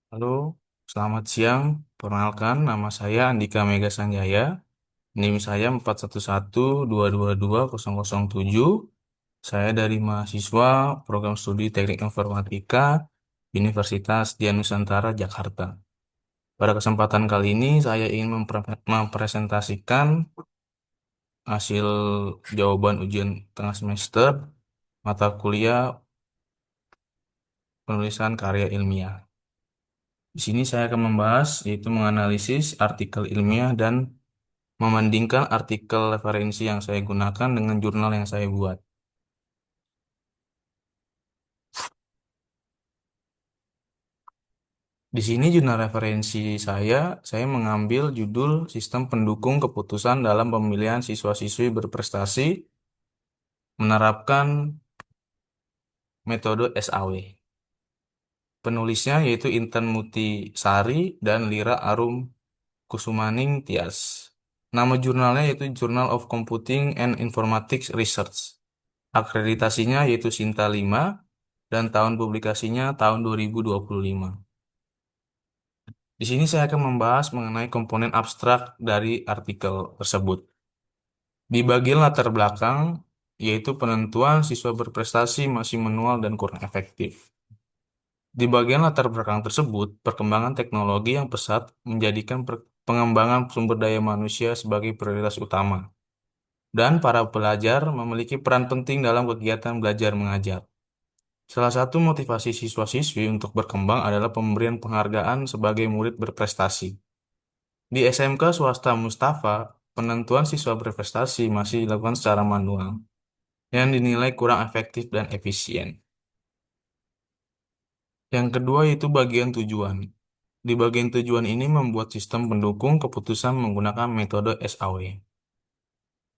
Halo, selamat siang. Perkenalkan, nama saya Andika Mega Sanjaya. NIM saya 4112220007. Saya dari mahasiswa program studi Teknik Informatika Universitas Dian Nusantara, Jakarta. Pada kesempatan kali ini, saya ingin mempresentasikan hasil jawaban ujian tengah semester mata kuliah penulisan karya ilmiah. Di sini saya akan membahas, yaitu menganalisis artikel ilmiah dan membandingkan artikel referensi yang saya gunakan dengan jurnal yang saya buat. Di sini jurnal referensi saya mengambil judul Sistem Pendukung Keputusan dalam Pemilihan Siswa-siswi Berprestasi Menerapkan Metode SAW. Penulisnya yaitu Intan Mutisari dan Lira Arum Kusumaning Tias. Nama jurnalnya yaitu Journal of Computing and Informatics Research. Akreditasinya yaitu Sinta 5 dan tahun publikasinya tahun 2025. Di sini saya akan membahas mengenai komponen abstrak dari artikel tersebut. Di bagian latar belakang, yaitu penentuan siswa berprestasi masih manual dan kurang efektif. Di bagian latar belakang tersebut, perkembangan teknologi yang pesat menjadikan pengembangan sumber daya manusia sebagai prioritas utama, dan para pelajar memiliki peran penting dalam kegiatan belajar mengajar. Salah satu motivasi siswa-siswi untuk berkembang adalah pemberian penghargaan sebagai murid berprestasi. Di SMK swasta Mustafa, penentuan siswa berprestasi masih dilakukan secara manual, yang dinilai kurang efektif dan efisien. Yang kedua yaitu bagian tujuan. Di bagian tujuan ini membuat sistem pendukung keputusan menggunakan metode SAW.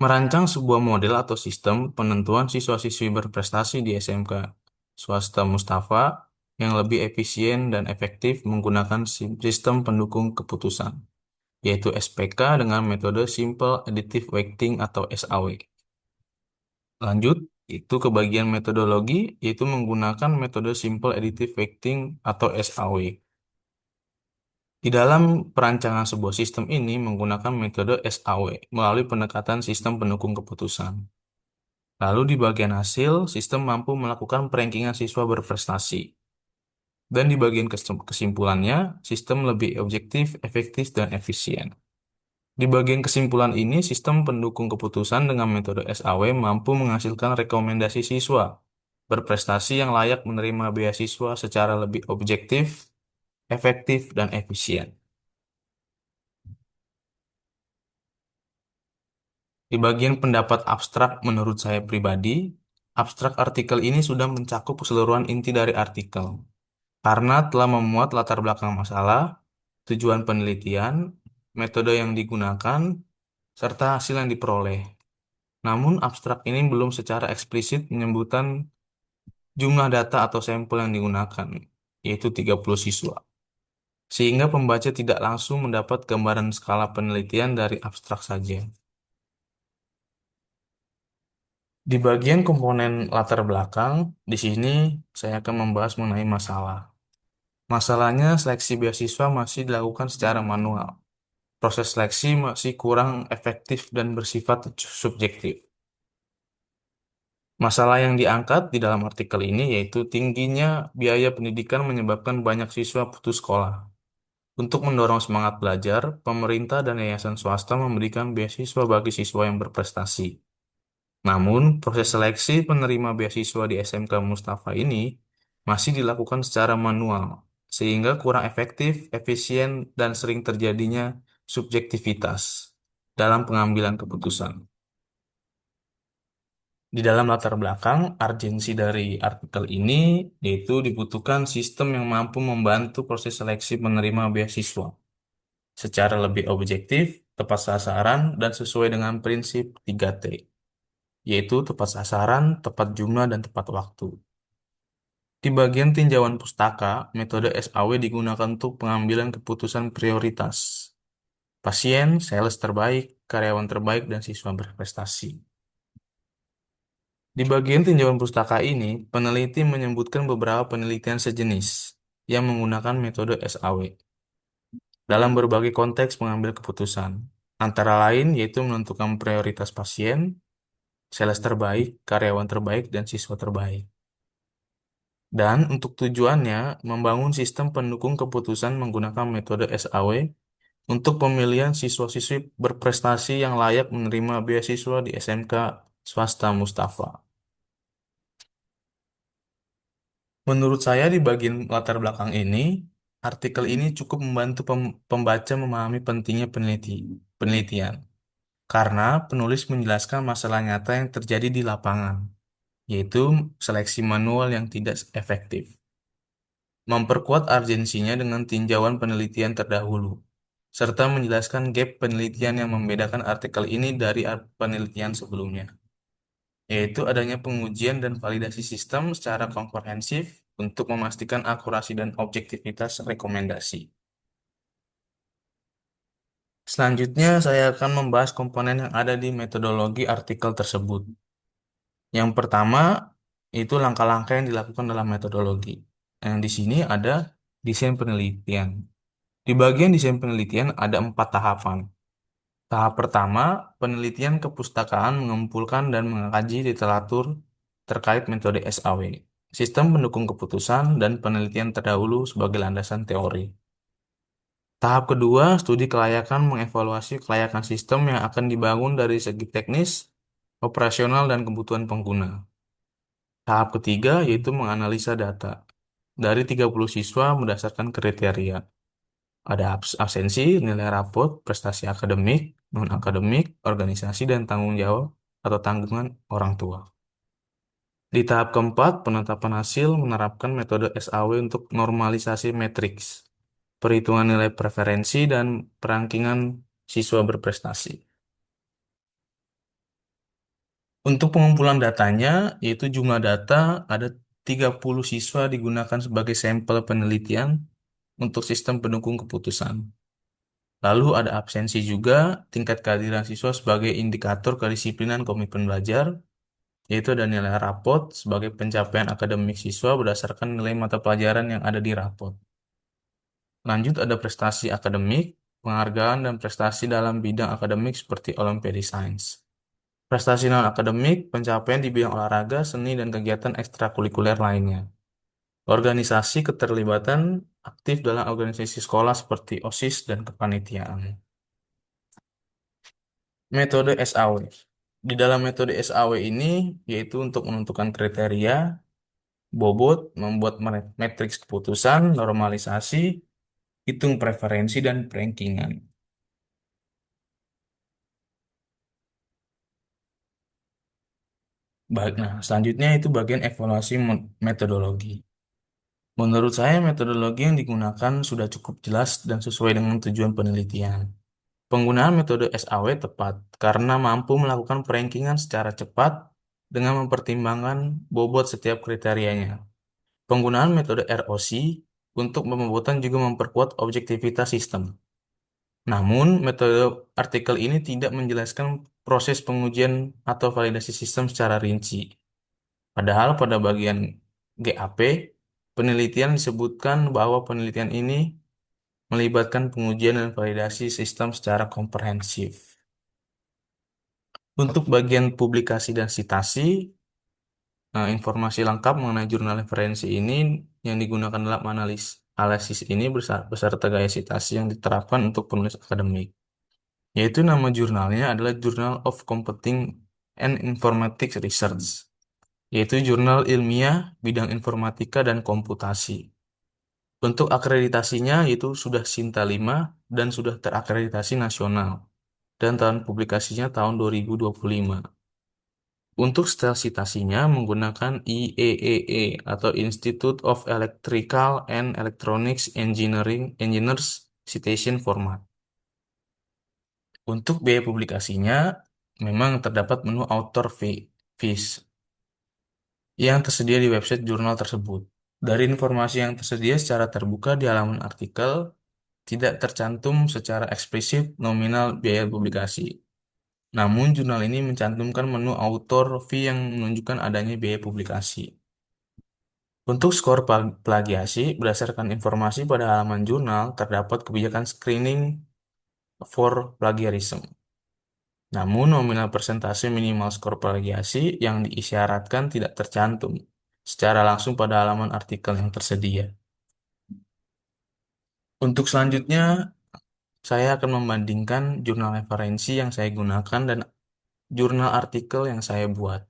Merancang sebuah model atau sistem penentuan siswa-siswi berprestasi di SMK swasta Mustafa yang lebih efisien dan efektif menggunakan sistem pendukung keputusan, yaitu SPK dengan metode Simple Additive Weighting atau SAW. Lanjut, itu ke bagian metodologi, yaitu menggunakan metode Simple Additive Weighting atau SAW. Di dalam perancangan sebuah sistem ini menggunakan metode SAW melalui pendekatan sistem pendukung keputusan. Lalu di bagian hasil, sistem mampu melakukan perankingan siswa berprestasi. Dan di bagian kesimpulannya, sistem lebih objektif, efektif, dan efisien. Di bagian kesimpulan ini, sistem pendukung keputusan dengan metode SAW mampu menghasilkan rekomendasi siswa berprestasi yang layak menerima beasiswa secara lebih objektif, efektif, dan efisien. Di bagian pendapat abstrak menurut saya pribadi, abstrak artikel ini sudah mencakup keseluruhan inti dari artikel, karena telah memuat latar belakang masalah, tujuan penelitian, metode yang digunakan, serta hasil yang diperoleh. Namun, abstrak ini belum secara eksplisit menyebutkan jumlah data atau sampel yang digunakan, yaitu 30 siswa. Sehingga pembaca tidak langsung mendapat gambaran skala penelitian dari abstrak saja. Di bagian komponen latar belakang, di sini saya akan membahas mengenai masalah. Masalahnya, seleksi beasiswa masih dilakukan secara manual. Proses seleksi masih kurang efektif dan bersifat subjektif. Masalah yang diangkat di dalam artikel ini yaitu tingginya biaya pendidikan menyebabkan banyak siswa putus sekolah. Untuk mendorong semangat belajar, pemerintah dan yayasan swasta memberikan beasiswa bagi siswa yang berprestasi. Namun, proses seleksi penerima beasiswa di SMK Mustafa ini masih dilakukan secara manual, sehingga kurang efektif, efisien, dan sering terjadinya subjektivitas dalam pengambilan keputusan. Di dalam latar belakang, urgensi dari artikel ini yaitu dibutuhkan sistem yang mampu membantu proses seleksi penerima beasiswa secara lebih objektif, tepat sasaran, dan sesuai dengan prinsip 3T, yaitu tepat sasaran, tepat jumlah, dan tepat waktu. Di bagian tinjauan pustaka, metode SAW digunakan untuk pengambilan keputusan prioritas. Pasien, sales terbaik, karyawan terbaik, dan siswa berprestasi. Di bagian tinjauan pustaka ini, peneliti menyebutkan beberapa penelitian sejenis. yang menggunakan metode SAW dalam berbagai konteks mengambil keputusan, antara lain yaitu menentukan prioritas pasien, sales terbaik, karyawan terbaik, dan siswa terbaik. Dan untuk tujuannya, membangun sistem pendukung keputusan menggunakan metode SAW untuk pemilihan siswa-siswi berprestasi yang layak menerima beasiswa di SMK swasta Mustafa. Menurut saya di bagian latar belakang ini, artikel ini cukup membantu pembaca memahami pentingnya penelitian. Karena penulis menjelaskan masalah nyata yang terjadi di lapangan, yaitu seleksi manual yang tidak efektif. Memperkuat urgensinya dengan tinjauan penelitian terdahulu, serta menjelaskan gap penelitian yang membedakan artikel ini dari penelitian sebelumnya, yaitu adanya pengujian dan validasi sistem secara komprehensif untuk memastikan akurasi dan objektivitas rekomendasi. Selanjutnya, saya akan membahas komponen yang ada di metodologi artikel tersebut. Yang pertama, itu langkah-langkah yang dilakukan dalam metodologi. Yang di sini ada desain penelitian. Di bagian desain penelitian ada 4 tahapan. Tahap pertama, penelitian kepustakaan mengumpulkan dan mengkaji literatur terkait metode SAW, sistem pendukung keputusan, dan penelitian terdahulu sebagai landasan teori. Tahap kedua, studi kelayakan mengevaluasi kelayakan sistem yang akan dibangun dari segi teknis, operasional, dan kebutuhan pengguna. Tahap ketiga yaitu menganalisa data dari 30 siswa berdasarkan kriteria. Ada absensi, nilai rapot, prestasi akademik, non-akademik, organisasi, dan tanggung jawab atau tanggungan orang tua. Di tahap keempat, penetapan hasil menerapkan metode SAW untuk normalisasi matriks, perhitungan nilai preferensi, dan perankingan siswa berprestasi. Untuk pengumpulan datanya, yaitu jumlah data, ada 30 siswa digunakan sebagai sampel penelitian untuk sistem pendukung keputusan. Lalu ada absensi juga, tingkat kehadiran siswa sebagai indikator kedisiplinan komitmen belajar, yaitu ada nilai rapot sebagai pencapaian akademik siswa berdasarkan nilai mata pelajaran yang ada di rapot. Lanjut ada prestasi akademik, penghargaan dan prestasi dalam bidang akademik seperti Olimpiade Sains. Prestasi non-akademik, pencapaian di bidang olahraga, seni, dan kegiatan ekstrakurikuler lainnya. Organisasi keterlibatan aktif dalam organisasi sekolah seperti OSIS dan kepanitiaan. Metode SAW. Di dalam metode SAW ini, yaitu untuk menentukan kriteria, bobot, membuat matriks keputusan, normalisasi, hitung preferensi, dan rankingan. Nah, selanjutnya itu bagian evaluasi metodologi. Menurut saya, metodologi yang digunakan sudah cukup jelas dan sesuai dengan tujuan penelitian. Penggunaan metode SAW tepat karena mampu melakukan perankingan secara cepat dengan mempertimbangkan bobot setiap kriterianya. Penggunaan metode ROC untuk pembobotan juga memperkuat objektivitas sistem. Namun, metode artikel ini tidak menjelaskan proses pengujian atau validasi sistem secara rinci. Padahal pada bagian GAP, penelitian disebutkan bahwa penelitian ini melibatkan pengujian dan validasi sistem secara komprehensif. Untuk bagian publikasi dan citasi, informasi lengkap mengenai jurnal referensi ini yang digunakan dalam analisis ini beserta gaya citasi yang diterapkan untuk penulis akademik. Yaitu nama jurnalnya adalah Journal of Computing and Informatics Research, yaitu jurnal ilmiah bidang informatika dan komputasi. Untuk akreditasinya yaitu sudah Sinta 5 dan sudah terakreditasi nasional dan tahun publikasinya tahun 2025. Untuk style citasinya menggunakan IEEE atau Institute of Electrical and Electronics Engineers Citation Format. Untuk biaya publikasinya memang terdapat menu author fees yang tersedia di website jurnal tersebut. Dari informasi yang tersedia secara terbuka di halaman artikel, tidak tercantum secara eksplisit nominal biaya publikasi. Namun, jurnal ini mencantumkan menu author fee yang menunjukkan adanya biaya publikasi. Untuk skor plagiasi, berdasarkan informasi pada halaman jurnal, terdapat kebijakan screening for plagiarism. Namun, nominal persentase minimal skor plagiasi yang diisyaratkan tidak tercantum secara langsung pada halaman artikel yang tersedia. Untuk selanjutnya, saya akan membandingkan jurnal referensi yang saya gunakan dan jurnal artikel yang saya buat.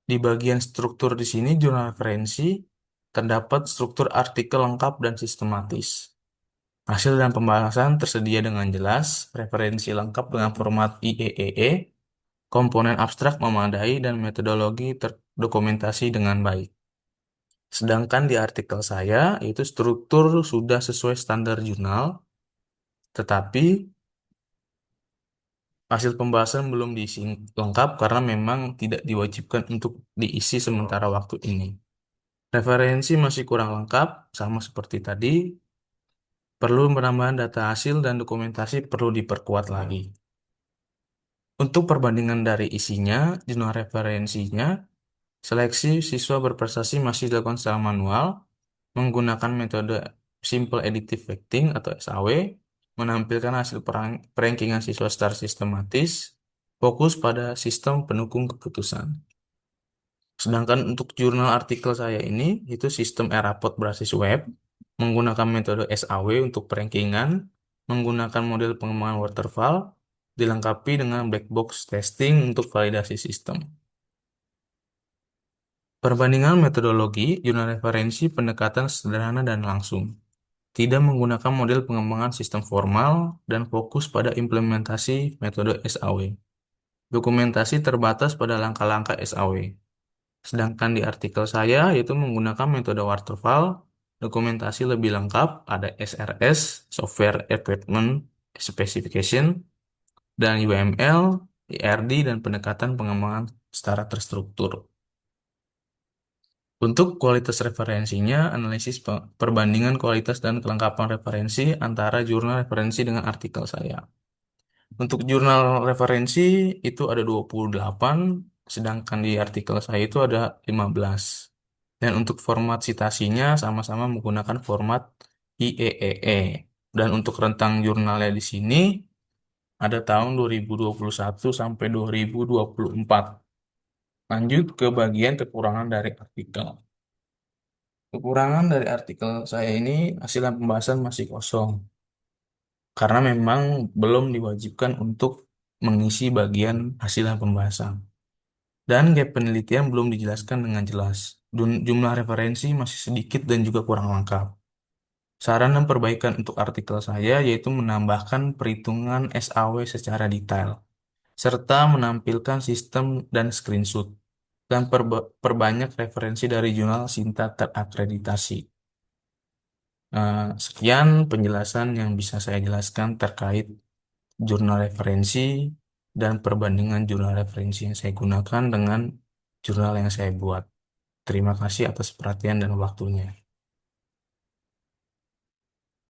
Di bagian struktur di sini, jurnal referensi terdapat struktur artikel lengkap dan sistematis. Hasil dan pembahasan tersedia dengan jelas, referensi lengkap dengan format IEEE, komponen abstrak memadai, dan metodologi terdokumentasi dengan baik. Sedangkan di artikel saya, itu struktur sudah sesuai standar jurnal, tetapi hasil pembahasan belum diisi lengkap karena memang tidak diwajibkan untuk diisi sementara waktu ini. Referensi masih kurang lengkap, sama seperti tadi, perlu penambahan data hasil dan dokumentasi perlu diperkuat lagi. Untuk perbandingan dari isinya, jurnal referensinya, seleksi siswa berprestasi masih dilakukan secara manual, menggunakan metode Simple Additive Weighting atau SAW, menampilkan hasil perankingan siswa secara sistematis, fokus pada sistem pendukung keputusan. Sedangkan untuk jurnal artikel saya ini, itu sistem Eraport berbasis web, menggunakan metode SAW untuk perankingan, menggunakan model pengembangan waterfall, dilengkapi dengan black box testing untuk validasi sistem. Perbandingan metodologi, jurnal referensi pendekatan sederhana dan langsung. Tidak menggunakan model pengembangan sistem formal dan fokus pada implementasi metode SAW. Dokumentasi terbatas pada langkah-langkah SAW. Sedangkan di artikel saya yaitu menggunakan metode waterfall, dokumentasi lebih lengkap, ada SRS, Software Equipment Specification, dan UML, IRD, dan pendekatan pengembangan secara terstruktur. Untuk kualitas referensinya, analisis perbandingan kualitas dan kelengkapan referensi antara jurnal referensi dengan artikel saya. Untuk jurnal referensi itu ada 28, sedangkan di artikel saya itu ada 15. Dan untuk format citasinya sama-sama menggunakan format IEEE. Dan untuk rentang jurnalnya di sini ada tahun 2021 sampai 2024. Lanjut ke bagian kekurangan dari artikel. Kekurangan dari artikel saya ini hasil pembahasan masih kosong karena memang belum diwajibkan untuk mengisi bagian hasil pembahasan. Dan gap penelitian belum dijelaskan dengan jelas. Jumlah referensi masih sedikit dan juga kurang lengkap. Saran dan perbaikan untuk artikel saya yaitu menambahkan perhitungan SAW secara detail, serta menampilkan sistem dan screenshot, dan perbanyak referensi dari jurnal Sinta terakreditasi. Sekian penjelasan yang bisa saya jelaskan terkait jurnal referensi dan perbandingan jurnal referensi yang saya gunakan dengan jurnal yang saya buat. Terima kasih atas perhatian dan waktunya.